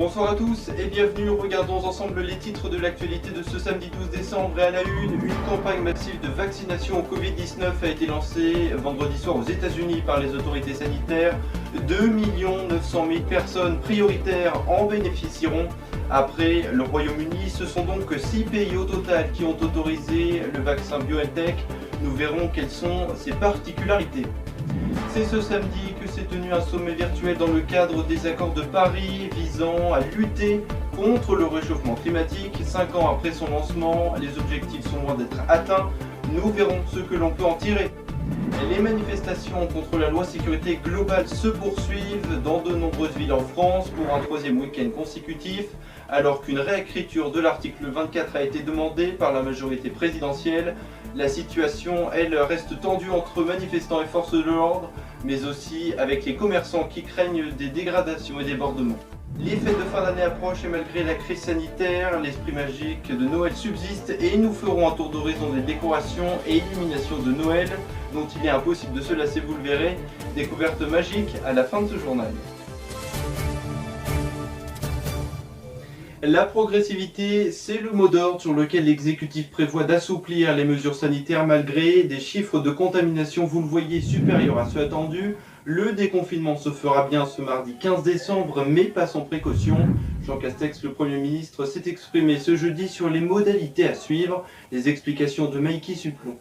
Bonsoir à tous et bienvenue, regardons ensemble les titres de l'actualité de ce samedi 12 décembre. Et à la une campagne massive de vaccination au Covid-19 a été lancée vendredi soir aux États-Unis par les autorités sanitaires. 2 900 000 personnes prioritaires en bénéficieront. Après le Royaume-Uni, ce sont donc 6 pays au total qui ont autorisé le vaccin BioNTech. Nous verrons quelles sont ses particularités. C'est ce samedi que s'est tenu un sommet virtuel dans le cadre des accords de Paris visant à lutter contre le réchauffement climatique. 5 ans après son lancement, les objectifs sont loin d'être atteints. Nous verrons ce que l'on peut en tirer. Les manifestations contre la loi sécurité globale se poursuivent dans de nombreuses villes en France pour un troisième week-end consécutif, alors qu'une réécriture de l'article 24 a été demandée par la majorité présidentielle. La situation, elle, reste tendue entre manifestants et forces de l'ordre, mais aussi avec les commerçants qui craignent des dégradations et débordements. Les fêtes de fin d'année approchent et malgré la crise sanitaire, l'esprit magique de Noël subsiste et nous ferons un tour d'horizon des décorations et illuminations de Noël dont il est impossible de se lasser, vous le verrez. Découverte magique à la fin de ce journal. La progressivité, c'est le mot d'ordre sur lequel l'exécutif prévoit d'assouplir les mesures sanitaires malgré des chiffres de contamination, vous le voyez, supérieurs à ceux attendus. Le déconfinement se fera bien ce mardi 15 décembre, mais pas sans précaution. Jean Castex, le Premier ministre, s'est exprimé ce jeudi sur les modalités à suivre. Les explications de Maïki Suplon.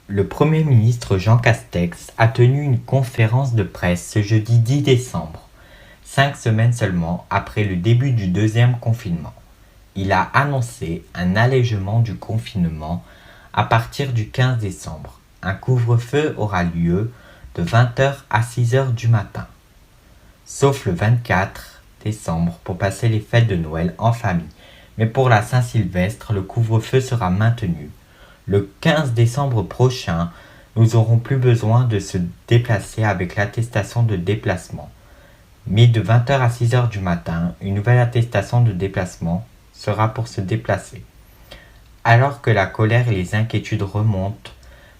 Le Premier ministre Jean Castex a tenu une conférence de presse ce jeudi 10 décembre. 5 semaines seulement après le début du deuxième confinement. Il a annoncé un allègement du confinement à partir du 15 décembre. Un couvre-feu aura lieu de 20h à 6h du matin, sauf le 24 décembre pour passer les fêtes de Noël en famille. Mais pour la Saint-Sylvestre, le couvre-feu sera maintenu. Le 15 décembre prochain, nous n'aurons plus besoin de se déplacer avec l'attestation de déplacement. Mais de 20h à 6h du matin, une nouvelle attestation de déplacement sera pour se déplacer. Alors que la colère et les inquiétudes remontent,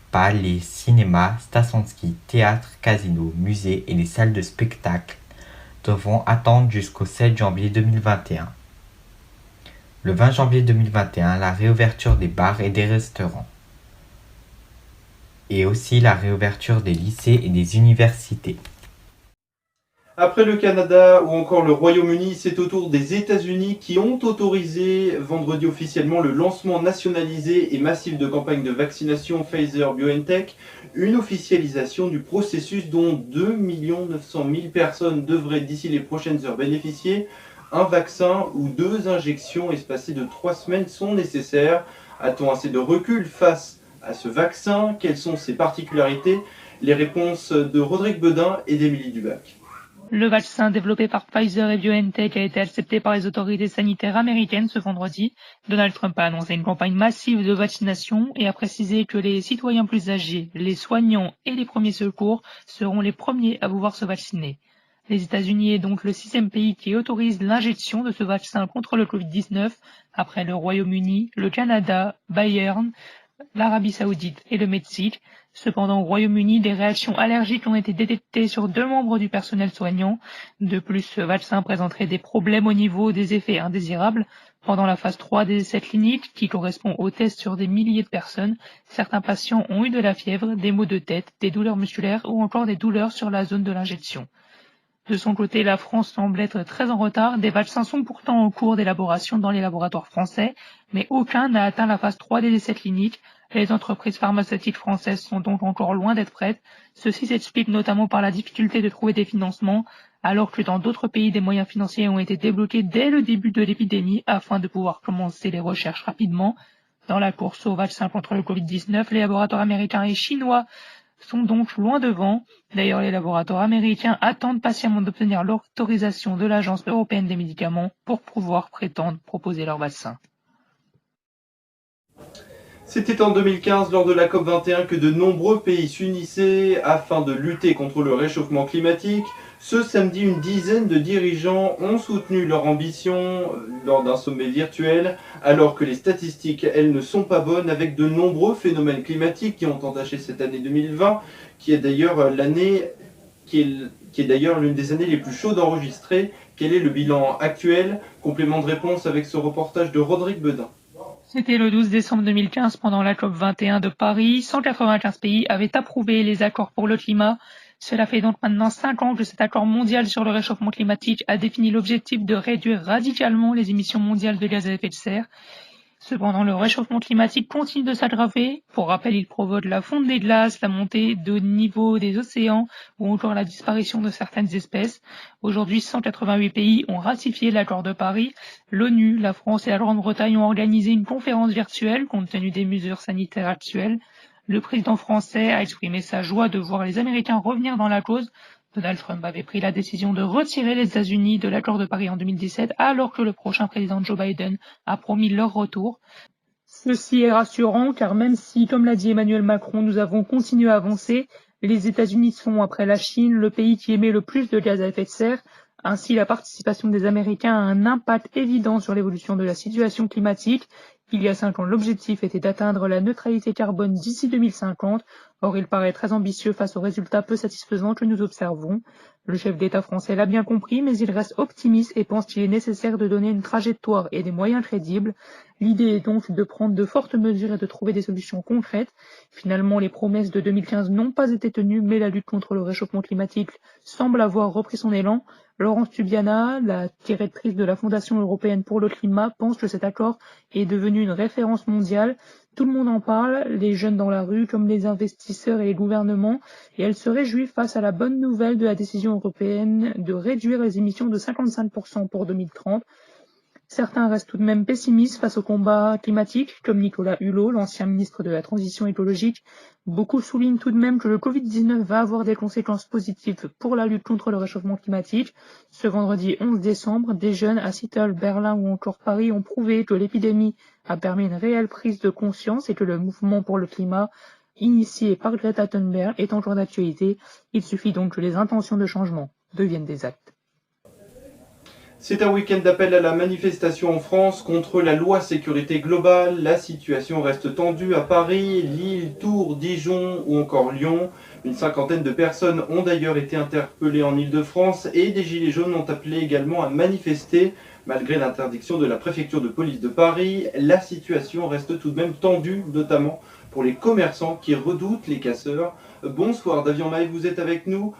pas les cinémas, stations de ski, théâtres, casinos, musées et les salles de spectacle devront attendre jusqu'au 7 janvier 2021. Le 20 janvier 2021, la réouverture des bars et des restaurants. Et aussi la réouverture des lycées et des universités. Après le Canada ou encore le Royaume-Uni, c'est au tour des États-Unis qui ont autorisé vendredi officiellement le lancement nationalisé et massif de campagne de vaccination Pfizer-BioNTech, une officialisation du processus dont 2 900 000 personnes devraient d'ici les prochaines heures bénéficier. Un vaccin ou 2 injections espacées de 3 semaines sont nécessaires. A-t-on assez de recul face à ce vaccin? Quelles sont ses particularités? Les réponses de Rodrigue Bedin et d'Émilie Dubac. Le vaccin développé par Pfizer et BioNTech a été accepté par les autorités sanitaires américaines ce vendredi. Donald Trump a annoncé une campagne massive de vaccination et a précisé que les citoyens plus âgés, les soignants et les premiers secours seront les premiers à pouvoir se vacciner. Les États-Unis est donc le 6e pays qui autorise l'injection de ce vaccin contre le Covid-19 après le Royaume-Uni, le Canada, Bayern, l'Arabie Saoudite et le Mexique. Cependant, au Royaume-Uni, des réactions allergiques ont été détectées sur 2 membres du personnel soignant. De plus, ce vaccin présenterait des problèmes au niveau des effets indésirables. Pendant la phase 3 des essais cliniques, qui correspond aux tests sur des milliers de personnes, certains patients ont eu de la fièvre, des maux de tête, des douleurs musculaires ou encore des douleurs sur la zone de l'injection. De son côté, la France semble être très en retard. Des vaccins sont pourtant en cours d'élaboration dans les laboratoires français, mais aucun n'a atteint la phase 3 des essais cliniques. Les entreprises pharmaceutiques françaises sont donc encore loin d'être prêtes. Ceci s'explique notamment par la difficulté de trouver des financements, alors que dans d'autres pays, des moyens financiers ont été débloqués dès le début de l'épidémie afin de pouvoir commencer les recherches rapidement. Dans la course au vaccin contre le Covid-19, les laboratoires américains et chinois sont donc loin devant. D'ailleurs, les laboratoires américains attendent patiemment d'obtenir l'autorisation de l'Agence européenne des médicaments pour pouvoir prétendre proposer leur vaccin. C'était en 2015, lors de la COP21, que de nombreux pays s'unissaient afin de lutter contre le réchauffement climatique. Ce samedi, une dizaine de dirigeants ont soutenu leur ambition lors d'un sommet virtuel, alors que les statistiques, elles, ne sont pas bonnes, avec de nombreux phénomènes climatiques qui ont entaché cette année 2020, qui est d'ailleurs l'année qui est d'ailleurs l'une des années les plus chaudes enregistrées. Quel est le bilan actuel? Complément de réponse avec ce reportage de Rodrigue Bedin. C'était le 12 décembre 2015, pendant la COP 21 de Paris. 195 pays avaient approuvé les accords pour le climat. Cela fait donc maintenant 5 ans que cet accord mondial sur le réchauffement climatique a défini l'objectif de réduire radicalement les émissions mondiales de gaz à effet de serre. Cependant, le réchauffement climatique continue de s'aggraver. Pour rappel, il provoque la fonte des glaces, la montée de niveau des océans ou encore la disparition de certaines espèces. Aujourd'hui, 188 pays ont ratifié l'accord de Paris. L'ONU, la France et la Grande-Bretagne ont organisé une conférence virtuelle compte tenu des mesures sanitaires actuelles. Le président français a exprimé sa joie de voir les Américains revenir dans la cause. Donald Trump avait pris la décision de retirer les États-Unis de l'accord de Paris en 2017, alors que le prochain président Joe Biden a promis leur retour. Ceci est rassurant, car même si, comme l'a dit Emmanuel Macron, nous avons continué à avancer, les États-Unis sont, après la Chine, le pays qui émet le plus de gaz à effet de serre. Ainsi, la participation des Américains a un impact évident sur l'évolution de la situation climatique. Il y a 5 ans, l'objectif était d'atteindre la neutralité carbone d'ici 2050. Or, il paraît très ambitieux face aux résultats peu satisfaisants que nous observons. Le chef d'État français l'a bien compris, mais il reste optimiste et pense qu'il est nécessaire de donner une trajectoire et des moyens crédibles. L'idée est donc de prendre de fortes mesures et de trouver des solutions concrètes. Finalement, les promesses de 2015 n'ont pas été tenues, mais la lutte contre le réchauffement climatique semble avoir repris son élan. Laurence Tubiana, la directrice de la Fondation européenne pour le climat, pense que cet accord est devenu une référence mondiale. Tout le monde en parle, les jeunes dans la rue comme les investisseurs et les gouvernements, et elle se réjouit face à la bonne nouvelle de la décision européenne de réduire les émissions de 55% pour 2030. Certains restent tout de même pessimistes face au combat climatique, comme Nicolas Hulot, l'ancien ministre de la Transition écologique. Beaucoup soulignent tout de même que le Covid-19 va avoir des conséquences positives pour la lutte contre le réchauffement climatique. Ce vendredi 11 décembre, des jeunes à Seattle, Berlin ou encore Paris ont prouvé que l'épidémie a permis une réelle prise de conscience et que le mouvement pour le climat, initié par Greta Thunberg, est encore d'actualité. Il suffit donc que les intentions de changement deviennent des actes. C'est un week-end d'appel à la manifestation en France contre la loi sécurité globale. La situation reste tendue à Paris, Lille, Tours, Dijon ou encore Lyon. Une cinquantaine de personnes ont d'ailleurs été interpellées en Île-de-France et des Gilets jaunes ont appelé également à manifester. Malgré l'interdiction de la préfecture de police de Paris, la situation reste tout de même tendue, notamment pour les commerçants qui redoutent les casseurs. Bonsoir, Davian Maï, vous êtes avec nous.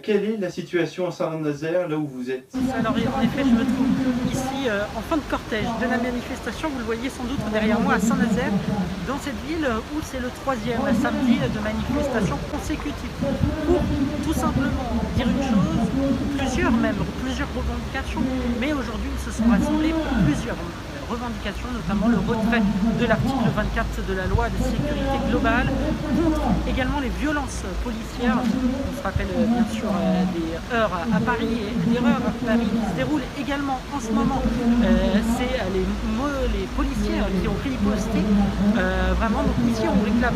Quelle est la situation à Saint-Nazaire, là où vous êtes? Alors en effet, je me trouve ici en fin de cortège de la manifestation, vous le voyez sans doute derrière moi à Saint-Nazaire, dans cette ville où c'est le 3e samedi de manifestation consécutive. Pour tout simplement dire une chose, plusieurs revendications, mais aujourd'hui ils se sont rassemblés pour plusieurs revendications, notamment le retrait de l'article 24 de la loi de sécurité globale, contre également les violences policières. On se rappelle bien sûr des heurts à Paris et des heurts à Paris qui se déroulent également en ce moment. C'est les policiers qui ont riposté. Vraiment, donc ici on réclame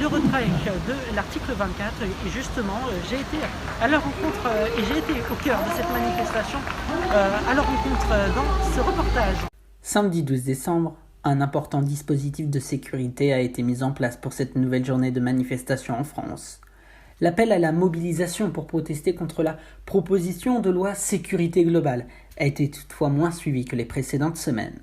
le retrait de l'article 24 et justement j'ai été à leur rencontre et j'ai été au cœur de cette manifestation à leur rencontre dans ce reportage. Samedi 12 décembre, un important dispositif de sécurité a été mis en place pour cette nouvelle journée de manifestation en France. L'appel à la mobilisation pour protester contre la proposition de loi sécurité globale a été toutefois moins suivi que les précédentes semaines.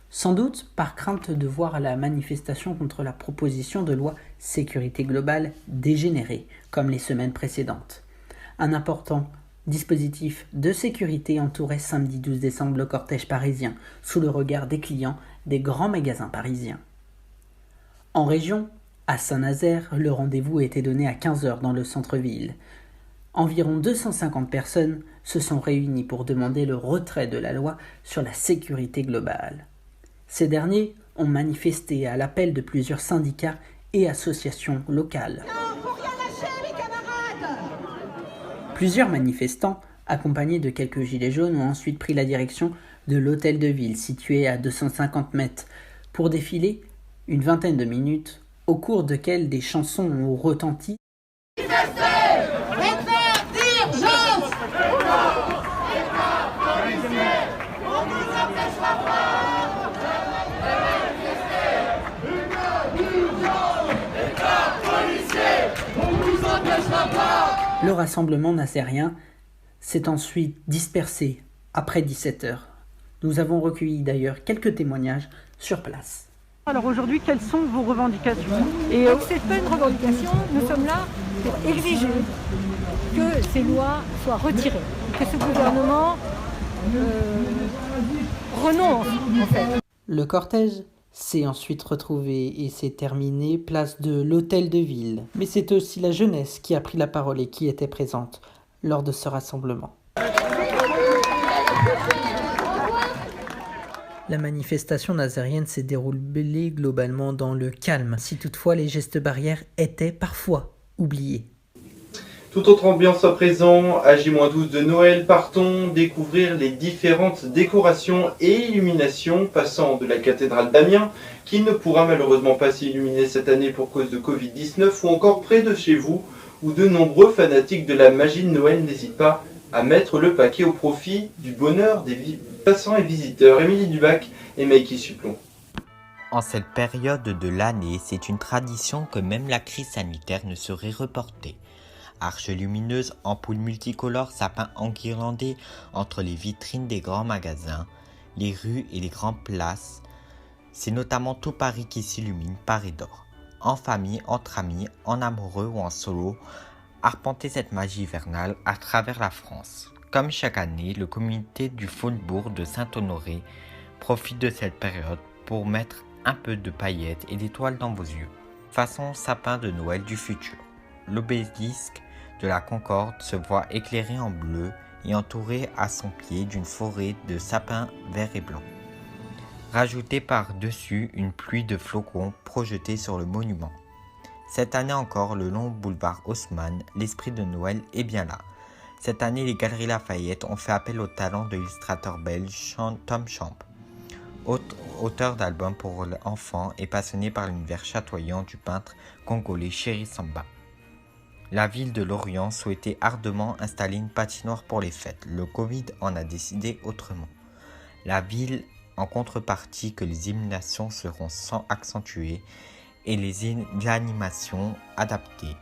Sans doute par crainte de voir la manifestation contre la proposition de loi sécurité globale dégénérer comme les semaines précédentes. Un important dispositif de sécurité entourait samedi 12 décembre le cortège parisien, sous le regard des clients des grands magasins parisiens. En région, à Saint-Nazaire, le rendez-vous était donné à 15h dans le centre-ville. Environ 250 personnes se sont réunies pour demander le retrait de la loi sur la sécurité globale. Ces derniers ont manifesté à l'appel de plusieurs syndicats et associations locales. Plusieurs manifestants, accompagnés de quelques gilets jaunes, ont ensuite pris la direction de l'hôtel de ville situé à 250 mètres pour défiler une vingtaine de minutes, au cours desquelles des chansons ont retenti. Le rassemblement nazérien s'est ensuite dispersé après 17h. Nous avons recueilli d'ailleurs quelques témoignages sur place. Alors aujourd'hui, quelles sont vos revendications? Et ce n'est pas une revendication, nous sommes là pour exiger que ces lois soient retirées, que ce gouvernement renonce en fait. Le cortège s'est ensuite retrouvé et s'est terminé place de l'Hôtel de Ville. Mais c'est aussi la jeunesse qui a pris la parole et qui était présente lors de ce rassemblement. La manifestation nazérienne s'est déroulée globalement dans le calme, si toutefois les gestes barrières étaient parfois oubliés. Toute autre ambiance à présent, à J-12 de Noël, partons découvrir les différentes décorations et illuminations passant de la cathédrale d'Amiens, qui ne pourra malheureusement pas s'illuminer cette année pour cause de Covid-19, ou encore près de chez vous, où de nombreux fanatiques de la magie de Noël n'hésitent pas à mettre le paquet au profit du bonheur des passants et visiteurs. Émilie Dubac et Maïki Suplon. En cette période de l'année, c'est une tradition que même la crise sanitaire ne serait reportée. Arches lumineuses, ampoules multicolores, sapins enguirlandés entre les vitrines des grands magasins, les rues et les grandes places. C'est notamment tout Paris qui s'illumine paré d'or. En famille, entre amis, en amoureux ou en solo, arpenter cette magie hivernale à travers la France. Comme chaque année, le comité du Faubourg de Saint-Honoré profite de cette période pour mettre un peu de paillettes et d'étoiles dans vos yeux, façon sapin de Noël du futur. L'obélisque de la Concorde se voit éclairé en bleu et entouré à son pied d'une forêt de sapins verts et blancs. Rajoutez par-dessus une pluie de flocons projetés sur le monument. Cette année encore, le long boulevard Haussmann, l'esprit de Noël est bien là. Cette année, les Galeries Lafayette ont fait appel au talent de l'illustrateur belge Tom Champ, auteur d'albums pour enfants et passionné par l'univers chatoyant du peintre congolais Chéri Samba. La ville de Lorient souhaitait ardemment installer une patinoire pour les fêtes. Le Covid en a décidé autrement. La ville, en contrepartie que les illuminations seront sans accentuer et les animations adaptées,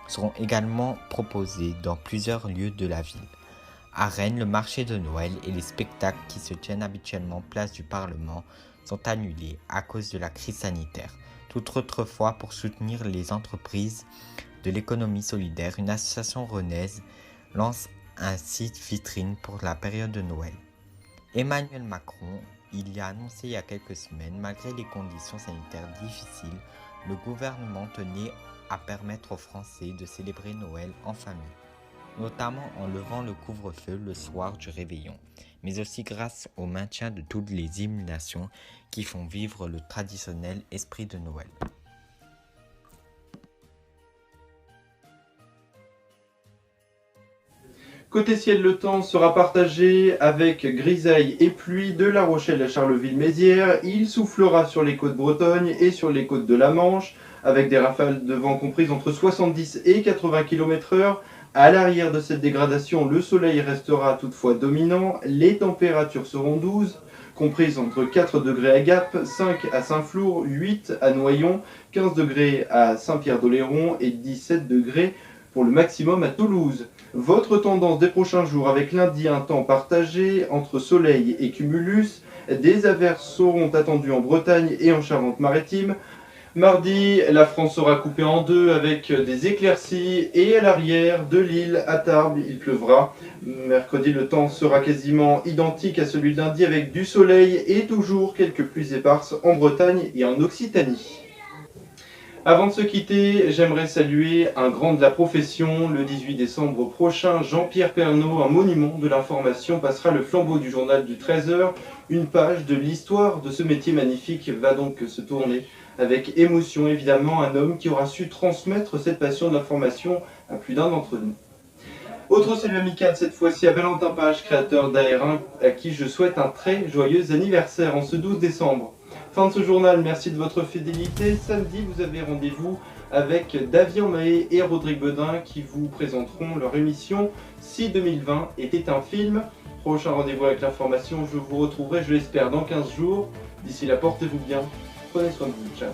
seront également proposées dans plusieurs lieux de la ville. À Rennes, le marché de Noël et les spectacles qui se tiennent habituellement place du Parlement sont annulés à cause de la crise sanitaire. Toute autre fois, pour soutenir les entreprises de l'économie solidaire, une association rennaise lance un site vitrine pour la période de Noël. Emmanuel Macron, il y a annoncé il y a quelques semaines, malgré les conditions sanitaires difficiles, le gouvernement tenait à permettre aux Français de célébrer Noël en famille, notamment en levant le couvre-feu le soir du réveillon, mais aussi grâce au maintien de toutes les illuminations qui font vivre le traditionnel esprit de Noël. Côté ciel, le temps sera partagé avec grisaille et pluie de La Rochelle à Charleville-Mézières. Il soufflera sur les côtes bretonnes et sur les côtes de la Manche, avec des rafales de vent comprises entre 70 et 80 km/h. À l'arrière de cette dégradation, le soleil restera toutefois dominant. Les températures seront 12, comprises entre 4 degrés à Gap, 5 à Saint-Flour, 8 à Noyon, 15 degrés à Saint-Pierre-d'Oléron et 17 degrés pour le maximum à Toulouse. Votre tendance des prochains jours avec lundi, un temps partagé entre soleil et cumulus. Des averses seront attendues en Bretagne et en Charente-Maritime. Mardi, la France sera coupée en deux avec des éclaircies et à l'arrière de Lille à Tarbes, il pleuvra. Mercredi, le temps sera quasiment identique à celui de lundi avec du soleil et toujours quelques pluies éparses en Bretagne et en Occitanie. Avant de se quitter, j'aimerais saluer un grand de la profession. Le 18 décembre prochain, Jean-Pierre Pernaut, un monument de l'information, passera le flambeau du journal du 13h. Une page de l'histoire de ce métier magnifique va donc se tourner avec émotion, évidemment, un homme qui aura su transmettre cette passion de l'information à plus d'un d'entre nous. Autre salut amical, cette fois-ci à Valentin Page, créateur d'AR1, à qui je souhaite un très joyeux anniversaire en ce 12 décembre. Fin de ce journal, merci de votre fidélité. Samedi, vous avez rendez-vous avec Davian Mahé et Rodrigue Bedin qui vous présenteront leur émission Si 2020 était un film. Prochain rendez-vous avec l'information, je vous retrouverai, je l'espère, dans 15 jours. D'ici là, portez-vous bien, prenez soin de vous, ciao.